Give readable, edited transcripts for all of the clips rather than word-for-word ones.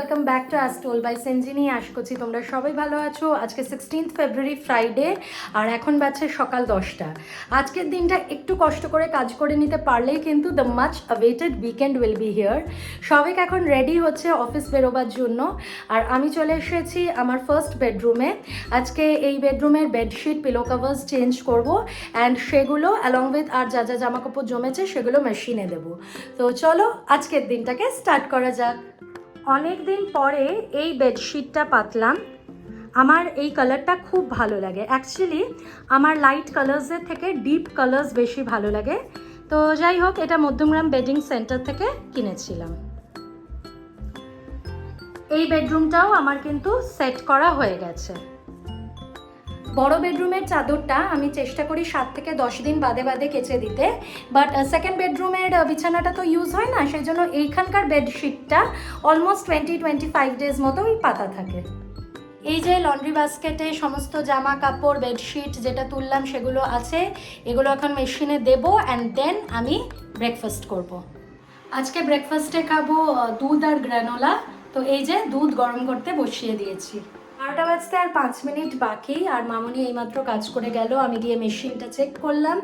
Welcome back to us টোল by সেঞ্জিনি। আশা করছি তোমরা সবাই ভালো আছো। আজকে 16th ফেব্রুয়ারি ফ্রাইডে আর এখন বাজছে সকাল 10টা। আজকের দিনটা একটু কষ্ট করে কাজ করে নিতে পারলেই কিন্তু the much awaited weekend will be here. সবাই এখন রেডি হচ্ছে অফিস বেরোবার জন্য আর আমি চলে এসেছি আমার ফার্স্ট বেডরুমে। আজকে এই বেডরুমের বেডশিট পিলো কাভার্স চেঞ্জ করব অ্যান্ড সেগুলো অ্যালং উইথ আর যা যা জামাকাপড় জমেছে সেগুলো মেশিনে দেবো। তো চলো আজকের দিনটাকে স্টার্ট করা যাক। অনেক দিন পরে এই বেডশিটটা পাতলাম। আমার এই কালারটা খুব ভালো লাগে। অ্যাকচুয়ালি আমার লাইট কালার্সের থেকে ডিপ কালার্স বেশি ভালো লাগে। তো যাই হোক, এটা মধ্যমগ্রাম বেডিং সেন্টার থেকে কিনেছিলাম। এই বেডরুমটাও আমার কিন্তু সেট করা হয়ে গেছে। বড় বেডরুমের চাদরটা আমি চেষ্টা করি 7 থেকে 10 দিন বাদে বাদে কেচে দিতে, বাট সেকেন্ড বেডরুমের বিছানাটা তো ইউজ হয় না, সেই জন্য এইখানকার বেডশিটটা অলমোস্ট 20-25 ডেজ মতোই পাতা থাকে। এই যে লন্ড্রি বাস্কেটে সমস্ত জামা কাপড় বেডশিট যেটা তুললাম সেগুলো আছে, এগুলো এখন মেশিনে দেবো অ্যান্ড দেন আমি ব্রেকফাস্ট করব। আজকে ব্রেকফাস্টে খাবো দুধ আর গ্রানোলা। তো এই যে দুধ গরম করতে বসিয়ে দিয়েছি। 12টা বাজতে আর 5 মিনিট বাকি আর মামনি এইমাত্র কাজ করে গেল। আমি গিয়ে মেশিনটা চেক করলাম,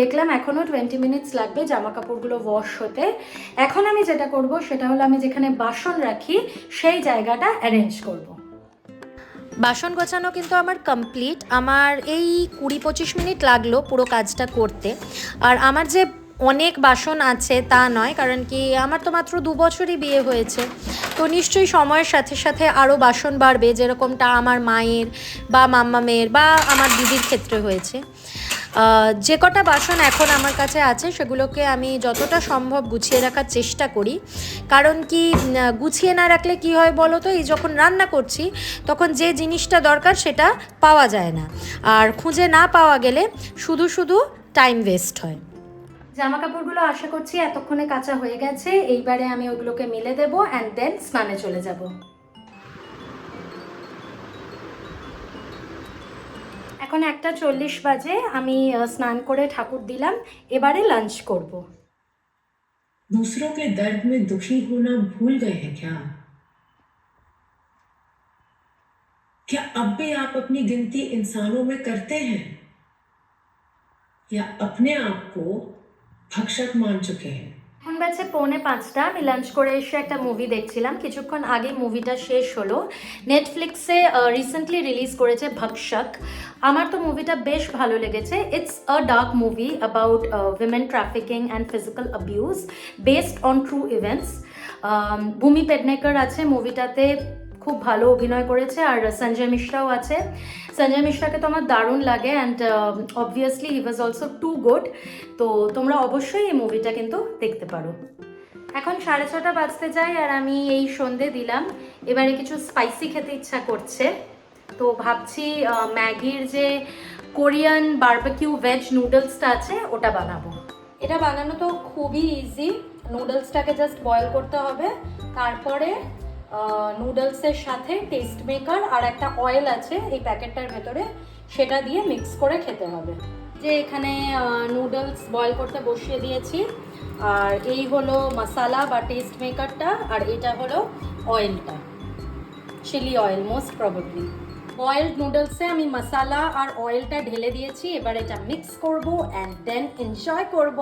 দেখলাম এখনও 20 মিনিটস লাগবে জামা কাপড়গুলো ওয়াশ হতে। এখন আমি যেটা করব সেটা হলো আমি যেখানে বাসন রাখি সেই জায়গাটা অ্যারেঞ্জ করব। বাসন গোছানো কিন্তু আমার কমপ্লিট। আমার এই 20-25 মিনিট লাগলো পুরো কাজটা করতে। আর আমার যে অনেক বাসন আছে তা নয়, কারণ কি আমার তো মাত্র 2 বছরই বিয়ে হয়েছে। তো নিশ্চয়ই সময়ের সাথে সাথে আরও বাসন বাড়বে, যেরকমটা আমার মায়ের বা মাম্মামের বা আমার দিদির ক্ষেত্রে হয়েছে। যে কটা বাসন এখন আমার কাছে আছে সেগুলোকে আমি যতটা সম্ভব গুছিয়ে রাখার চেষ্টা করি। কারণ কি গুছিয়ে না রাখলে কি হয় বলো তো, এই যখন রান্না করছি তখন যে জিনিসটা দরকার সেটা পাওয়া যায় না, আর খুঁজে না পাওয়া গেলে শুধু শুধু টাইম ওয়েস্ট হয়। জামা কাপড়গুলো আশা করছি এতক্ষণে কাঁচা হয়ে গেছে। এইবারে আমি ওগুলোকে মেলে দেবো অ্যান্ড দেন স্নানে চলে যাব। এখন 1:40 বাজে। আমি স্নান করে ঠাকুর দিলাম, এবারে লাঞ্চ করব। दूसरों के दर्द में दुखी होना भूल गए हैं क्या? क्या अब भी आप अपनी गिनती इंसानों में करते हैं या अपने आप को भक्षक मान चुके हैं? এখন বাজছে 4:45। আমি লাঞ্চ করে এসে একটা মুভি দেখছিলাম। কিছুক্ষণ আগে মুভিটা শেষ হলো। নেটফ্লিক্সে রিসেন্টলি রিলিজ করেছে ভক্ষক। আমার তো মুভিটা বেশ ভালো লেগেছে। It's a dark movie about women trafficking and physical abuse based own true events. ভূমি পেডনেকার আছে মুভিটাতে, খুব ভালো অভিনয় করেছে, আর সঞ্জয় মিশ্রাও আছে। সঞ্জয় মিশ্রাকে তো আমার দারুণ লাগে and obviously he was also too good. তো তোমরা অবশ্যই এই মুভিটা কিন্তু দেখতে পারো। এখন 6:30 বাজতে যায় আর আমি এই সন্ধে দিলাম। এবারে কিছু স্পাইসি খেতে ইচ্ছা করছে, তো ভাবছি ম্যাগির যে কোরিয়ান বারবিকিউ ভেজ নুডলসটা আছে ওটা বানাবো। এটা বানানো তো খুবই ইজি। নুডলসটাকে জাস্ট বয়েল করতে হবে, তারপরে নুডলসের সাথে টেস্ট মেকার আর একটা অয়েল আছে এই প্যাকেটটার ভেতরে, সেটা দিয়ে মিক্স করে খেতে হবে। যে এখানে নুডলস বয়েল করতে বসিয়ে দিয়েছি, আর এই হলো মশালা বা টেস্ট মেকারটা, আর এটা হলো অয়েলটা, chilli oil most probably. Boiled নুডলসে আমি মশালা আর অয়েলটা ঢেলে দিয়েছি। এবার এটা মিক্স করব অ্যান্ড দেন এনজয় করব।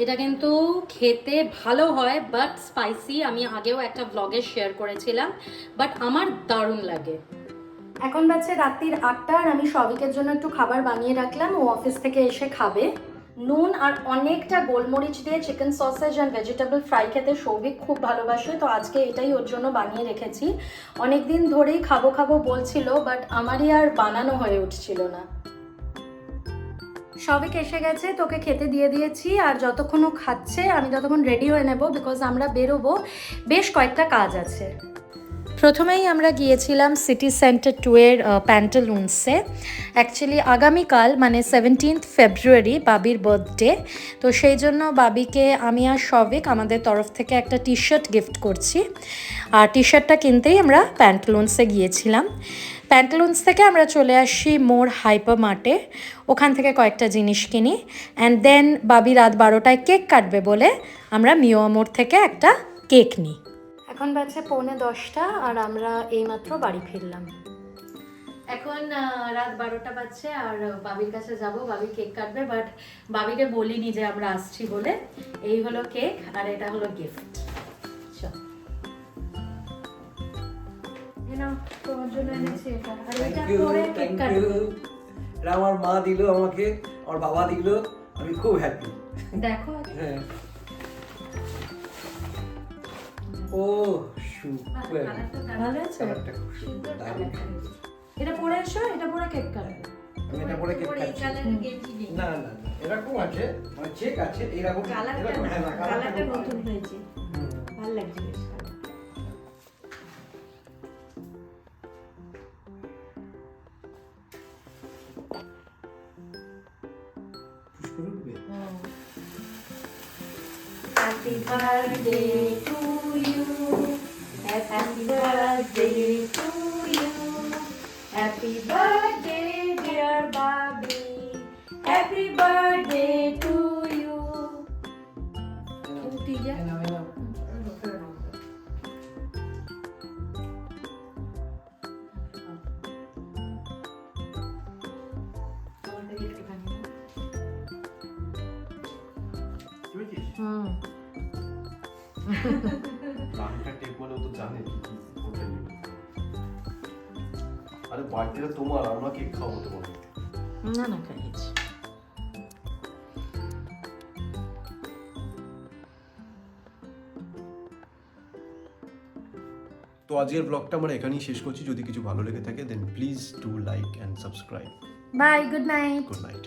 এটা কিন্তু খেতে ভালো হয় বাট স্পাইসি। আমি আগেও একটা ব্লগে শেয়ার করেছিলাম, বাট আমার দারুণ লাগে। এখন বাজছে রাত্রির 8টা আর আমি সবিকের জন্য একটু খাবার বানিয়ে রাখলাম, ও অফিস থেকে এসে খাবে। নুন আর অনেকটা গোলমরিচ দিয়ে chicken sausage and vegetable fry খেতে সৌভিক খুব ভালোবাসে, তো আজকে এটাই ওর জন্য বানিয়ে রেখেছি। অনেক দিন ধরেই খাবো খাবো বলছিল, বাট আমারই আর বানানো হয়ে উঠছিল না। সবিক এসে গেছে, তোকে খেতে দিয়ে দিয়েছি, আর যতক্ষণ ও খাচ্ছে আমি ততক্ষণ রেডি হয়ে নেব, বিকজ আমরা বেরোবো, বেশ কয়েকটা কাজ আছে। প্রথমেই আমরা গিয়েছিলাম সিটি সেন্টার 2 এর প্যান্টালুন্সে। অ্যাকচুয়ালি আগামীকাল মানে 17th ফেব্রুয়ারি বাবির বার্থডে, তো সেই জন্য বাবিকে আমি আর সবিক আমাদের তরফ থেকে একটা টি শার্ট গিফট করছি। আর টি শার্টটা কিনতেই আমরা প্যান্টালুন্সে গিয়েছিলাম। প্যান্টালুন্স থেকে আমরা চলে আসি মোর হাইপার মার্টে, ওখান থেকে কয়েকটা জিনিস কিনি অ্যান্ড দেন বাবি রাত 12টায় কেক কাটবে বলে আমরা মিও মোড় থেকে একটা কেক নিই। এখন বাজে 9:45 আর আমরা এইমাত্র বাড়ি ফিরলাম। এখন রাত 12টা বাজছে আর বাবির কাছে যাব, বাবি কেক কাটবে, বাট বাবিকে বলিনি যে আমরা আসছি বলে। এই হলো কেক আর এটা হলো গিফট। চল তোমার জন্য এনেছি এটা, আর এটা পরে কেক কাটবে। এটা আমার মা দিল আমাকে, আমার বাবা দিল, আমি খুব হ্যাপি। দেখো হ্যাঁ, ও সুপার, ভালো আছে, কালারটা খুব সুন্দর, দারুণ। এটা পরে এসো, এটা পরে কেক কাটবে। আমি এটা পরে কেক কাটছি। না না না, এরকম আছে, মানে চেক আছে এরকম, এরকম, হ্যাঁ, না, কালারটা নতুন হয়েছে, ভালো লাগছে বেশ। পুষ্প উঠবে। Happy birthday to you. Happy birthday to you. Happy birthday, dear Bobby. Happy birthday to you. এই নাও, এই নাও। বুঝেছিস? গানটা টেপ মানে ও তো জানে কি কি ওটাই। আরে বার্থডেটা তোমার, আমরা কেক খাবো তোমার। না না খাইছি। তো আজকের ব্লগটা আমরা এখানেই শেষ করছি। যদি কিছু ভালো লেগে থাকে then please do like and subscribe. Bye, good night. Good night.